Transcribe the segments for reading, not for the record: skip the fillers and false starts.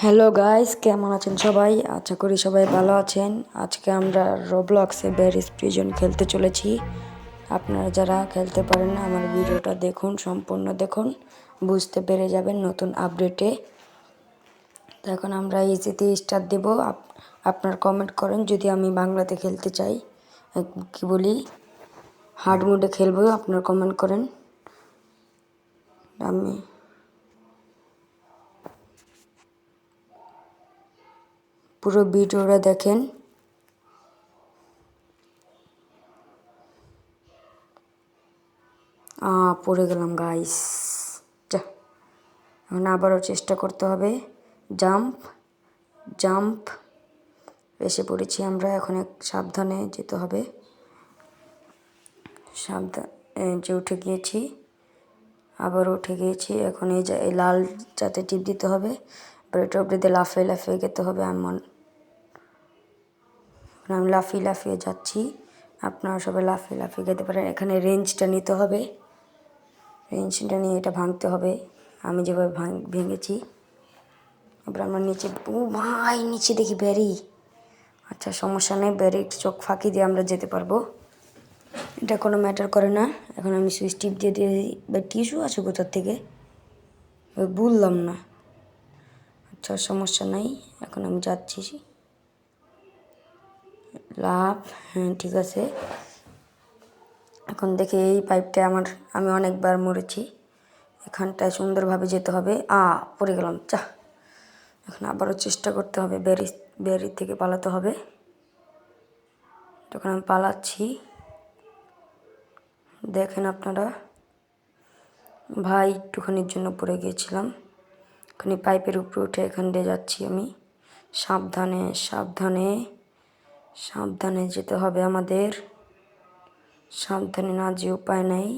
Hello guys, কেমন আছেন সবাই? আশা করি সবাই ভালো আছেন। আজকে আমরা রোবলক্সে ব্যারিজ প্রিজন খেলতে চলেছি। আপনারা যারা খেলতে পারেন না, আমার ভিডিওটা দেখুন, সম্পূর্ণ দেখুন, বুঝতে পেরে যাবেন নতুন আপডেটে। তো এখন আমরা ইজিতে স্টার্ট দেব। আপনার কমেন্ট করেন যদি আমি বাংলাতে খেলতে চাই, কি বলি, হার্ড মোডে খেলবো, আপনার কমেন্ট করেন। আমি পুরো ভিডিওটা দেখেন। পড়ে গেলাম গাইস। যা, এখন আবারও চেষ্টা করতে হবে। জাম্প জাম্প, এসে পড়েছি আমরা। এখন সাবধানে যেতে হবে। যে উঠে গিয়েছি, আবার উঠে গিয়েছি। এখন এই লাল যাতে টিপ দিতে হবে, এবার এটা উপরে দিয়ে লাফিয়ে লাফিয়ে যেতে হবে। আমি লাফিয়ে লাফিয়ে যাচ্ছি, আপনারা সবাই লাফিয়ে লাফিয়ে যেতে পারেন। এখানে রেঞ্জটা নিতে হবে, রেঞ্জটা নিয়ে এটা ভাঙতে হবে আমি যেভাবে ভেঙেছি। এবার আমরা নিচে, ও ভাই নিচে দেখি ব্যারি। আচ্ছা, সমস্যা নেই, ব্যারির চোখ ফাঁকি দিয়ে আমরা যেতে পারবো, এটা কোনো ম্যাটার করে না। এখন আমি সুইচ টিপ দিয়ে বা টিস্যু আছে কোথার থেকে বললাম না। আচ্ছা, সমস্যা নাই, এখন আমি যাচ্ছি। লাভ, হ্যাঁ ঠিক আছে। এখন দেখি এই পাইপটা আমি অনেকবার মরেছি। এখানটায় সুন্দরভাবে যেতে হবে। পড়ে গেলাম। এখন আবারও চেষ্টা করতে হবে, ব্যারির থেকে পালাতে হবে। তখন আমি পালাচ্ছি, দেখেন আপনারা। ভাই একটুখানির জন্য পড়ে গিয়েছিলাম। এখানে পাইপের উপরে উঠে এখান দিয়ে যাচ্ছি আমি। সাবধানে সাবধানে সাবধানে যেতে হবে আমাদের। সাবধানে না যে উপায় নেই,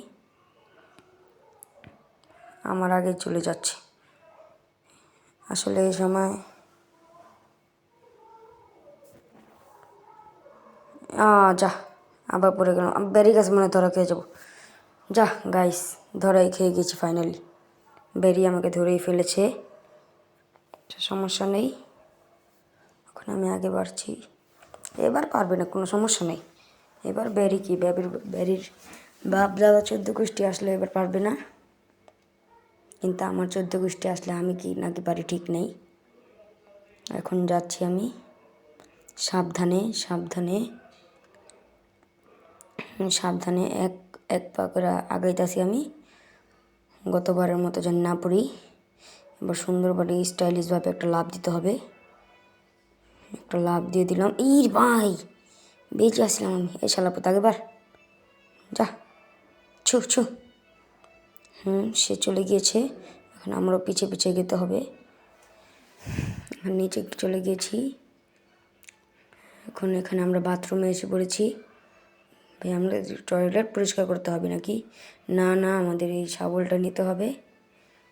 আমার আগে চলে যাচ্ছে। আসলে এই সময় যা, আবার পড়ে গেলাম। ব্যারি গাছ মনে ধরা খেয়ে যাবো। যা গাইস, ধরাই খেয়ে গেছি ফাইনালি। ব্যারি আমাকে ধরেই ফেলেছে, সমস্যা নেই। এখন আমি আগে বাড়ছি। এবার পারবে না, কোনো সমস্যা নেই। এবার ব্যারি কি, ব্যারির বাপ দাদা 14 গোষ্ঠী আসলে এবার পারবে না, কিন্তু আমার 14 গোষ্ঠী আসলে আমি কি নাকি পারি ঠিক নেই। এখন যাচ্ছি আমি সাবধানে সাবধানে সাবধানে, এক পা করে আগাইতেছি আমি। গতবারের মতো যেন না পড়ি। এবার সুন্দরভাবে স্টাইলিশভাবে একটা লাফ দিতে হবে। একটা লাফ দিয়ে দিলাম। ভাই বেঁচে আসলাম আমি। এই শালা পোতা এবার যা, ছু ছু। সে চলে গিয়েছে। এখন আমরাও পিছিয়ে পিছিয়ে যেতে হবে। এখন নিচে চলে গিয়েছি। এখন এখানে আমরা বাথরুমে এসে পড়েছি। ভাই আমরা টয়লেট পরিষ্কার করতে হবে নাকি? না না, আমাদের এই শাবলটা নিতে হবে,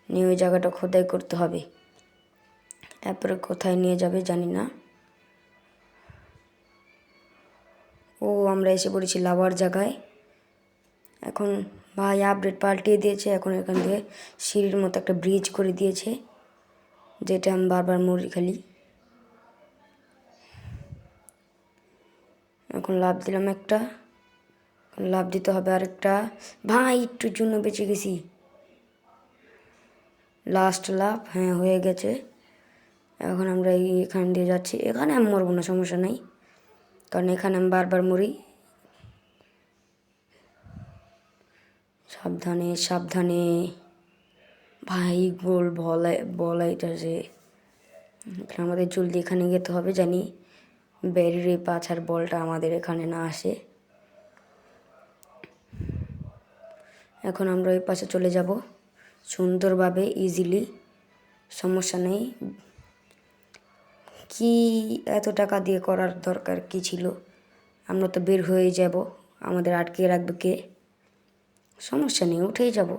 নিয়ে ওই জায়গাটা খোদাই করতে হবে। তারপরে কোথায় নিয়ে যাবে জানি না। আমরা এসে পড়েছি লাভার জায়গায়। এখন ভাই আপডেট পাল্টিয়ে দিয়েছে। এখন এখান থেকে সিঁড়ির মতো একটা ব্রিজ করে দিয়েছে, যেটা আমি বারবার মরি খালি। এখন লাভ দিলাম একটা, লাভ দিতে হবে আরেকটা। ভাই একটুর জন্য বেঁচে গেছি। লাস্ট লাভ, হ্যাঁ হয়ে গেছে। এখন আমরা এখান দিয়ে যাচ্ছি। এখানে আমি মরবো না, সমস্যা নেই, কারণ এখানে আমি বারবার মরি। সাবধানে সাবধানে। ভাই গোল বলাইটা যে আমাদের জলদি এখানে যেতে হবে, জানি ব্যারির এই পাছার বলটা আমাদের এখানে না আসে। এখন আমরা ওই পাশে চলে যাব সুন্দরভাবে, ইজিলি, সমস্যা নেই। কি এত টাকা দিয়ে করার দরকার কি ছিল? আমরা তো বের হয়ে যাব, আমাদের আটকে রাখবে কে? সমস্যা নেই, উঠেই যাব।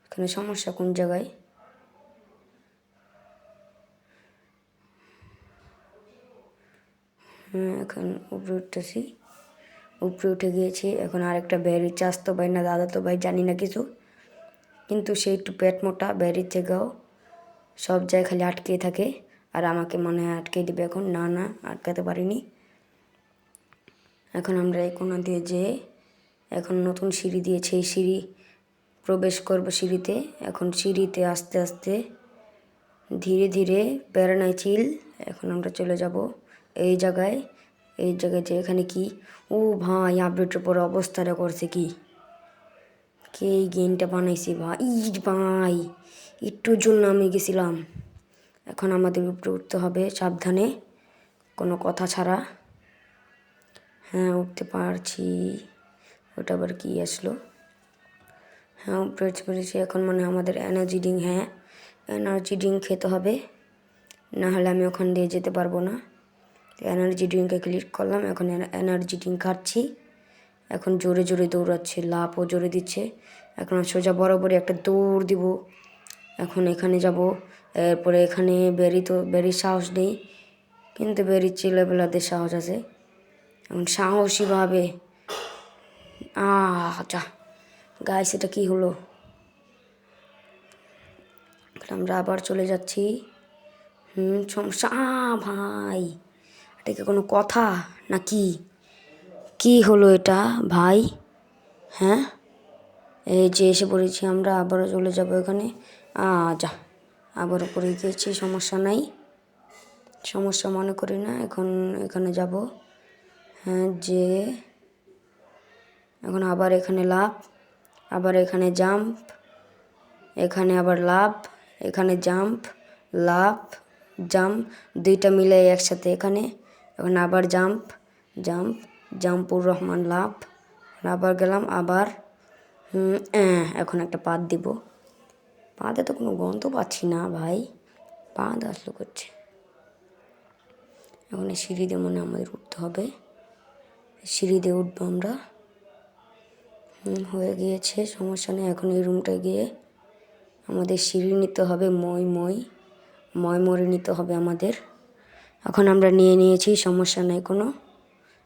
এখানে সমস্যা কোন জায়গায়? এখন উপরে উঠতেছি, উপরে উঠে গিয়েছি। এখন আরেকটা ব্যারি, চাস্তো ভাই না দাদা তো ভাই জানি না কিছু, কিন্তু সে একটু পেট মোটা ব্যারির থেকেও। সব জায়গায় খালি আটকেই থাকে। আর আমাকে মনে হয় আটকে দিবে এখন। না না, আটকাতে পারিনি। এখন আমরা এই কোণা দিয়ে যেয়ে এখন নতুন সিঁড়ি দিয়েছে, এই সিঁড়ি প্রবেশ করব সিঁড়িতে। এখন সিঁড়িতে আস্তে আস্তে ধীরে ধীরে প্যারানাই চিল। এখন আমরা চলে যাব এই জায়গায় যে এখানে কি, ও ভাই আপডেটের পরে অবস্থাটা করছে কি, কে এই গেমটা বানাইছে ভাই। ভাই একটুর জন্য আমি গেছিলাম। এখন আমাদের উপরে উঠতে হবে সাবধানে, কোনো কথা ছাড়া। হ্যাঁ উঠতে পারছি। ওটা আবার কি আসলো? হ্যাঁ উপরে পেরেছি। এখন মানে আমাদের এনার্জি ড্রিঙ্ক, হ্যাঁ এনার্জি ড্রিঙ্ক খেতে হবে, না হলে আমি ওখান দিয়ে যেতে পারবো না। এনার্জি ড্রিঙ্কে ক্লিক করলাম। এখন এনার্জি ড্রিঙ্ক খাচ্ছি। এখন জোরে জোরে দৌড়াচ্ছে, লাফও জোরে দিচ্ছে। এখন সোজা বরাবরই একটা দৌড় দিব। এখন এখানে যাব, এরপরে এখানে বেরির সাহস নেই, কিন্তু বেরির ছেলেবেলাদের সাহস আছে। এখন সাহসীভাবে যা গাইস, এটা কি হলো? আমরা আবার চলে যাচ্ছি। সমস্যা ভাই, এটা কি কোনো কথা নাকি? কি হলো এটা ভাই? হ্যাঁ এই যে এসে পড়েছি আমরা, আবারও চলে যাব এখানে। যা আবারও পড়ে গিয়েছি, সমস্যা নাই, সমস্যা মনে করি না। এখন এখানে যাব, হ্যাঁ যে এখন আবার এখানে লাভ, আবার এখানে জাম্প, এখানে আবার লাভ, এখানে জাম্প, লাভ, জাম্প, দুইটা মিলে একসাথে এখানে। এখন আবার জাম্প, জাম্প, জাম্পুর রহমান লাভ। আবার গেলাম, আবার এখন একটা পাত দিব। পাতে তো কোনো গন্ধ পাচ্ছি না ভাই, পাত আসলো করছে। এখন সিঁড়ি দিয়ে মনে আমাদের উঠতে হবে, সিঁড়ি দিয়ে উঠবো আমরা। হয়ে গিয়েছে, সমস্যা নেই। এখন এই রুমটায় গিয়ে আমাদের সিঁড়ি নিতে হবে, মরে নিতে হবে আমাদের। এখন আমরা নিয়ে নিয়েছি, সমস্যা নেই কোনো।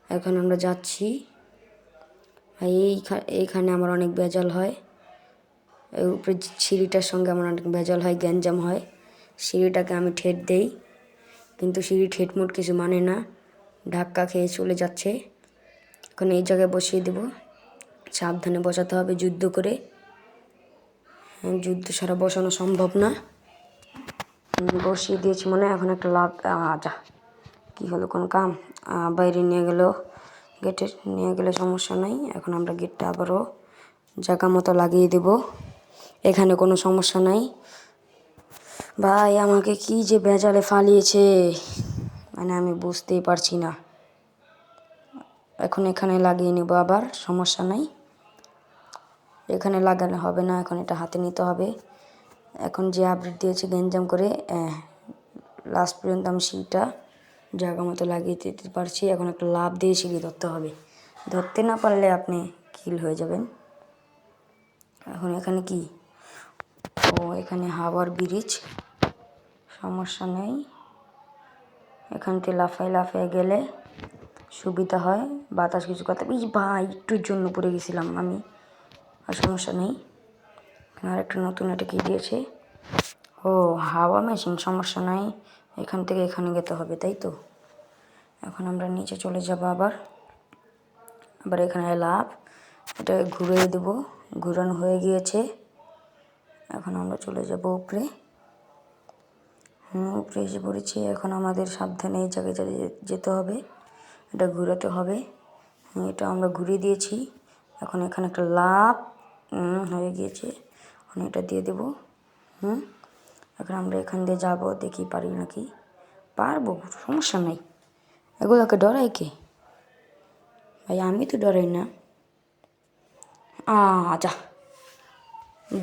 এখন আমরা যাচ্ছি। এইখানে আমার অনেক ভেজাল হয়, এই উপরে সিঁড়িটার সঙ্গে আমার অনেক ভেজাল হয়, গ্যাঞ্জাম হয়। সিঁড়িটাকে আমি ঠেট দেই, কিন্তু সিঁড়ি ঠেটমুট কিছু মানে না, ধাক্কা খেয়ে চলে যাচ্ছে। এখন এই জায়গায় বসিয়ে দেব, সাবধানে বসাতে হবে যুদ্ধ করে। যুদ্ধ ছাড়া বসানো সম্ভব না। বসিয়ে দিয়েছি মনে হয়। এখন একটা লাভ, যা কী হলো, কোন কাম? বাইরে নিয়ে গেল, গেটে নিয়ে গেলে সমস্যা নাই। এখন আমরা গেটটা আবারও জায়গা মতো লাগিয়ে দেব, এখানে কোনো সমস্যা নাই। ভাই আমাকে কি যে ভেজালে ফালিয়েছে, মানে আমি বুঝতেই পারছি না। এখন এখানে লাগিয়ে নেব আবার, সমস্যা নাই। এখানে লাগানো হবে না, এখন এটা হাতে নিতে হবে। এখন যে আপডেট দিয়েছে গ্যাঞ্জাম করে, লাস্ট পর্যন্ত আমি সিঁড়িটা জায়গা মতো লাগিয়ে দিতে পারছি। এখন একটা লাভ দিয়ে সিঁড়ি ধরতে হবে, ধরতে না পারলে আপনি কিল হয়ে যাবেন। এখন এখানে কি, এখানে হাওয়ার ব্রিজ, সমস্যা নেই। এখান থেকে লাফায় গেলে সুবিধা হয়, বাতাস কিছু কথা। ভাই একটুর জন্য পড়ে গেছিলাম আমি, আর সমস্যা নেই। আর একটা নতুন এটা কি দিয়েছে, হাওয়া মেশিন, সমস্যা নাই। এখান থেকে এখানে যেতে হবে, তাই তো। এখন আমরা নিচে চলে যাব আবার এখানে লাভ, এটা ঘুরিয়ে দেব, ঘুরানো হয়ে গিয়েছে। এখন আমরা চলে যাব উপরে। উপরে এসে পড়েছি। এখন আমাদের সাবধানে এই জায়গায় যেতে হবে, এটা ঘুরাতে হবে। এটা আমরা ঘুরিয়ে দিয়েছি। এখন এখানে একটা লাভ হয়ে গিয়েছে, এখন এটা দিয়ে দেব। এখন আমরা এখান দিয়ে যাবো, দেখি পারি নাকি। পারবো, সমস্যা নাই। এগুলোকে ডরাই কে ভাই? আমি তো ডরাই না। যা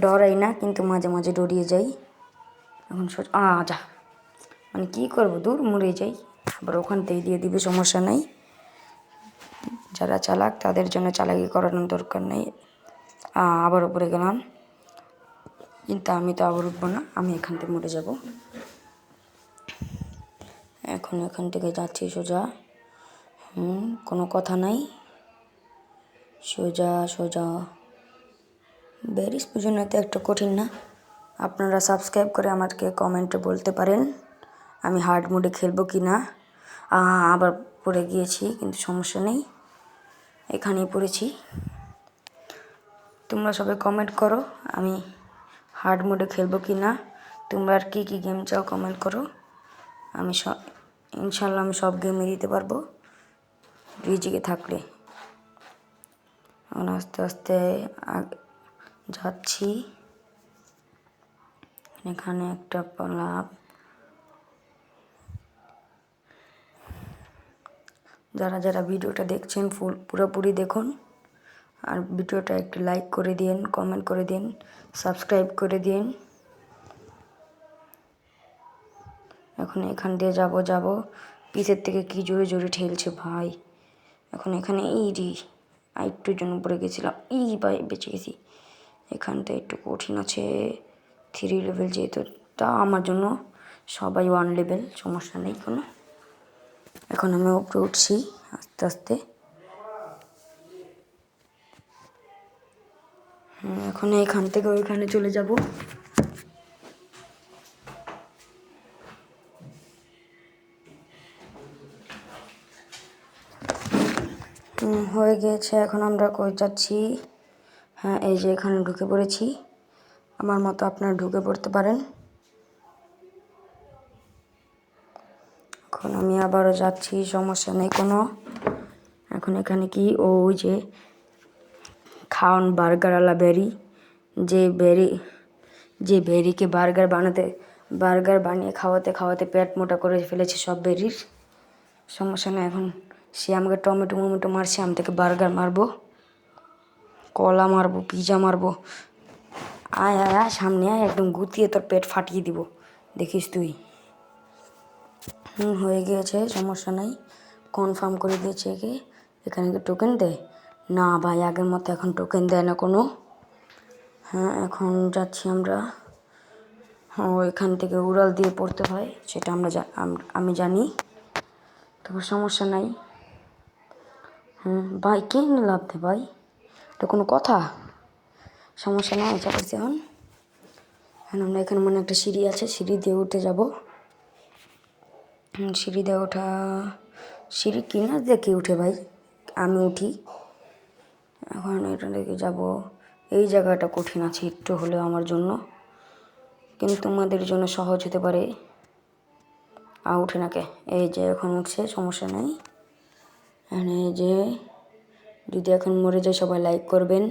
ডরাই না, কিন্তু মাঝে মাঝে ডরিয়ে যাই। এখন যা মানে কী করবো, দূর মরে যাই। আবার ওখান থেকে দিয়ে দিবে, সমস্যা নাই। যারা চালাক তাদের জন্য চালাকি করানোর দরকার নেই। আবার উপরে গেলাম, কিন্তু আমি তো আবার উঠবো না, আমি এখান থেকে মরে যাব। এখন এখান থেকে যাচ্ছি সোজা, কোনো কথা নাই, সোজা সোজা। ব্যারিজ পর্যন্ত তো একটা কঠিন না, আপনারা সাবস্ক্রাইব করে আমাকে কমেন্টে বলতে পারেন আমি হার্ড মোডে খেলবো কি না। আবার পড়ে গিয়েছি, কিন্তু সমস্যা নেই, এখানেই পড়েছি। তোমরা সবাই কমেন্ট করো আমি হার্ড মোডে খেলবো কি না। তোমরা আর কী কী গেম চাও কমেন্ট করো। আমি ইনশাল্লাহ আমি সব গেমে দিতে পারবো রিজিকে থাকলে। এখন আস্তে আস্তে যাচ্ছি। এখানে একটা লাভ। যারা যারা ভিডিওটা দেখছেন পুরোপুরি দেখুন, আর ভিডিওটা একটু লাইক করে দিন, কমেন্ট করে দিন, সাবস্ক্রাইব করে দিন। এখন এখান দিয়ে যাব পিছের থেকে কি জোরে জোরে ঠেলছে ভাই। এখন এখানে একটুর জন্য পড়ে গেছিলাম, ভাই বেঁচে গেছি। এখানটা একটু কঠিন আছে, 3 লেভেল যেহেতু, তা আমার জন্য সবাই 1 লেভেল, সমস্যা নেই কোনো। এখন আমি উপরে উঠছি আস্তে আস্তে। এখন এখান থেকে ওইখানে চলে যাব। হয়ে গিয়েছে। এখন আমরা কই যাচ্ছি? হ্যাঁ, এই যে এখানে ঢুকে পড়েছি। আমার মতো আপনারা ঢুকে পড়তে পারেন। এখন আমি আবারও যাচ্ছি, সমস্যা নেই কোনো। এখন এখানে কি ওই যে খাওন বার্গারওয়ালা বেরি, যে বেরিকে বার্গার বানিয়ে খাওয়াতে খাওয়াতে পেট মোটা করে ফেলেছে সব বেরির। সমস্যা নেই, এখন সে আমাকে টমেটো মারছে, আমি থেকে বার্গার মারবো, কলা মারবো, পিজা মারবো। আয় আয় আয় সামনে আয়, একদম গুতিয়ে তোর পেট ফাটিয়ে দিব, দেখিস তুই। হয়ে গিয়েছে, সমস্যা নাই, কনফার্ম করে দিয়েছে একে। এখানে কি টোকেন দেয়? না ভাই, আগের মতো এখন টোকেন দেয় না কোনো। হ্যাঁ, এখন যাচ্ছি আমরা। এখান থেকে উড়াল দিয়ে পড়তে হয়, সেটা আমি জানি, তবে সমস্যা নাই। ভাই কে লাভ দে ভাই, এটা কোনো কথা? সমস্যা নাই, চাপাচ্ছি। এখন আমরা এখানে মনে একটা সিঁড়ি আছে, সিঁড়ি দিয়ে উঠে যাব। সিঁড়ি দিয়ে ওঠা, সিঁড়ি কিনার দিয়ে কে উঠে ভাই? আমি উঠি। এখন এটা দেখে যাব। এই জায়গাটা কঠিন আছে একটু হলেও আমার জন্য, কিন্তু তোমাদের জন্য সহজ হতে পারে। উঠে নাকে, এই যে এখন উঠছে, সমস্যা নেই। এই যে যদি এখন মরে যায় সবাই লাইক করবেন।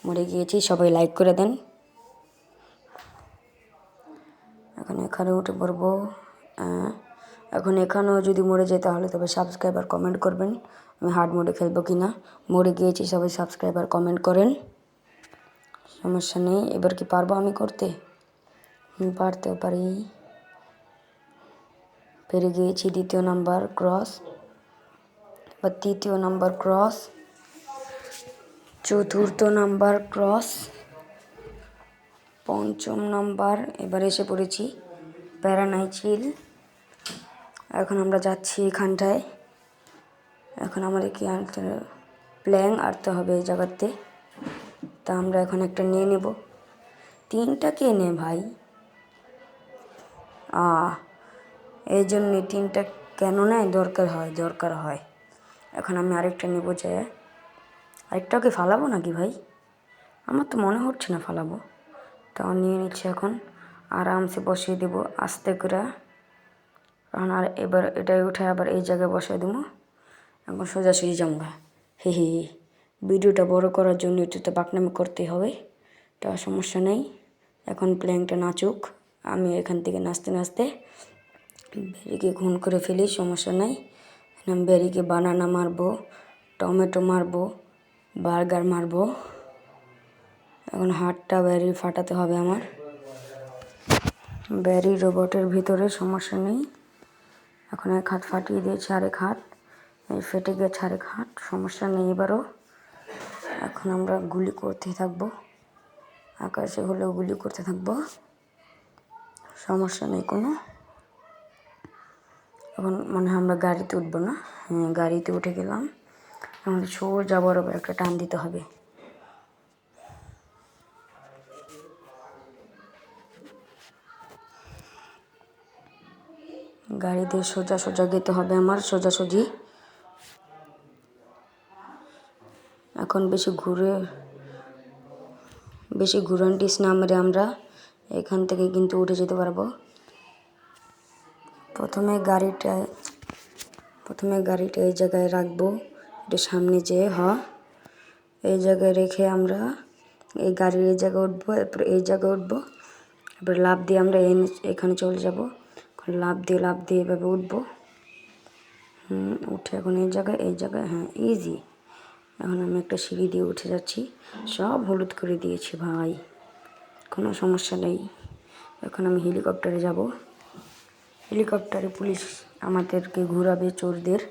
মরে গিয়েছি, সবাই লাইক করে দেন। এখন এখানে উঠে পড়বো। এখন এখানেও যদি মরে যায় তাহলে তবে সাবস্ক্রাইব আর কমেন্ট করবেন আমি হার্ড মোডে খেলবো কি না। মরে গিয়েছি, সবাই সাবস্ক্রাইব আর কমেন্ট করেন, সমস্যা নেই। এবার কি পারবো আমি করতে? পারতেও পারি। পেরে গিয়েছি 2য় নাম্বার ক্রস, বা 3য় নাম্বার ক্রস, 4র্থ নাম্বার ক্রস, 5ম নাম্বার। এবার এসে পড়েছি প্যারানাইচিল। এখন আমরা যাচ্ছি এখানটায়। এখন আমাদের কি আনতে প্ল্যাং আনতে হবে এই জায়গাতে, তা আমরা এখন একটা নিয়ে নেব। 3টা কে নে ভাই, এই জন্যে 3টা কেন নেয়, দরকার হয়। এখন আমি আরেকটা নেবো, যে আরেকটাও কি ফালাবো নাকি ভাই? আমার তো মনে হচ্ছে না ফালাবো, তাও নিয়ে নিচ্ছি। এখন আরামসে বসিয়ে দেবো আস্তে করে। কারণ আর এবার এটাই উঠে আবার এই জায়গায় বসিয়ে দেবো। এখন সোজাসুজি যাবো। হে, ভিডিওটা বড় করার জন্য একটু তো বাকনামি করতেই হবে, তা সমস্যা নেই। এখন প্ল্যাংটা নাচুক, আমি এখান থেকে নাচতে নাচতে বেরিকে খুন করে ফেলি, সমস্যা নাই। আমি বেরিকে বানানা মারবো, টমেটো মারবো, বার্গার মারবো। এখন হাতটা বেরি ফাটাতে হবে আমার, বেরি রোবটের ভিতরে, সমস্যা নেই। এখন এক হাত ফাটিয়ে দিয়েছি, আরেক হাত ফেটে গেছে, আরেক হাত, সমস্যা নেই এবারও। এখন আমরা গুলি করতেই থাকবো, আকাশে হলেও গুলি করতে থাকবো, সমস্যা নেই কোনো। এখন মনে হয় আমরা গাড়িতে উঠবো না? হ্যাঁ, গাড়িতে উঠে গেলাম। আমাদের সোজা বরাবর একটা টান দিতে হবে। গাড়ি দিয়ে সোজা সোজা যেতে হবে আমার, সোজাসুজি। এখন বেশি ঘুরান্টিস না মেরে আমরা এখান থেকে কিন্তু উঠে যেতে পারবো। প্রথমে গাড়িটা এই জায়গায় রাখবো, একটু সামনে যেয়ে এই জায়গায় রেখে আমরা এই গাড়ির এই জায়গায় উঠবো, এরপর এই জায়গায় উঠবো, এরপর লাফ দিয়ে আমরা এখানে চলে যাব। লাফ দিয়ে এভাবে উঠবো। উঠে এখন এই জায়গায় হ্যাঁ ইজি। এখন আমি একটা সিঁড়ি দিয়ে উঠে যাচ্ছি, সব হলুদ করে দিয়েছি ভাই, কোনো সমস্যা নেই। এখন আমি হেলিকপ্টারে যাব। হেলিকপ্টারে পুলিশ আমাদেরকে ঘুরাবে, চোরদের।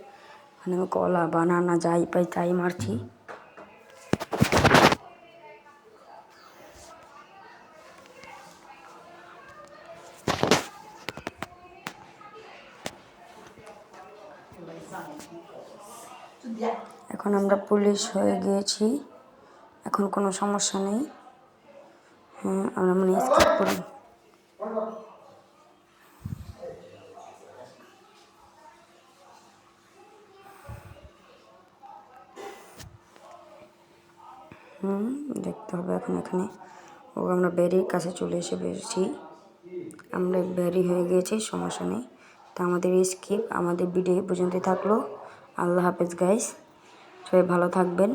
মানে আমি কলা বানানা যাই পাই তাই মারছি। এখন আমরা পুলিশ হয়ে গিয়েছি, এখন কোনো সমস্যা নেই। আমরা মানে স্কিপ করি। দেখতে হবে এখন এখানে। আমরা ব্যারির কাছে চলে এসেছি, আমরা ব্যারি হয়ে গিয়েছি, সমস্যা নেই। তা আমাদের স্কিপ আমাদের ভিডিও পর্যন্ত থাকলো। আল্লাহ হাফেজ গাইস, সবাই ভালো থাকবেন,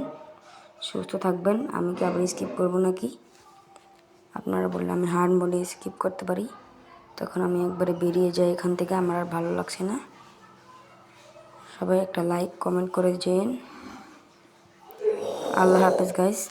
সুস্থ থাকবেন। আমি কি আবার স্কিপ করবো নাকি? আপনারা বললে আমি হার্ড মোডে স্কিপ করতে পারি, তখন আমি একবারে বেরিয়ে যাই এখান থেকে, আমার আর ভালো লাগছে না। সবাই একটা লাইক কমেন্ট করে যেন। আল্লাহ হাফেজ গাইস।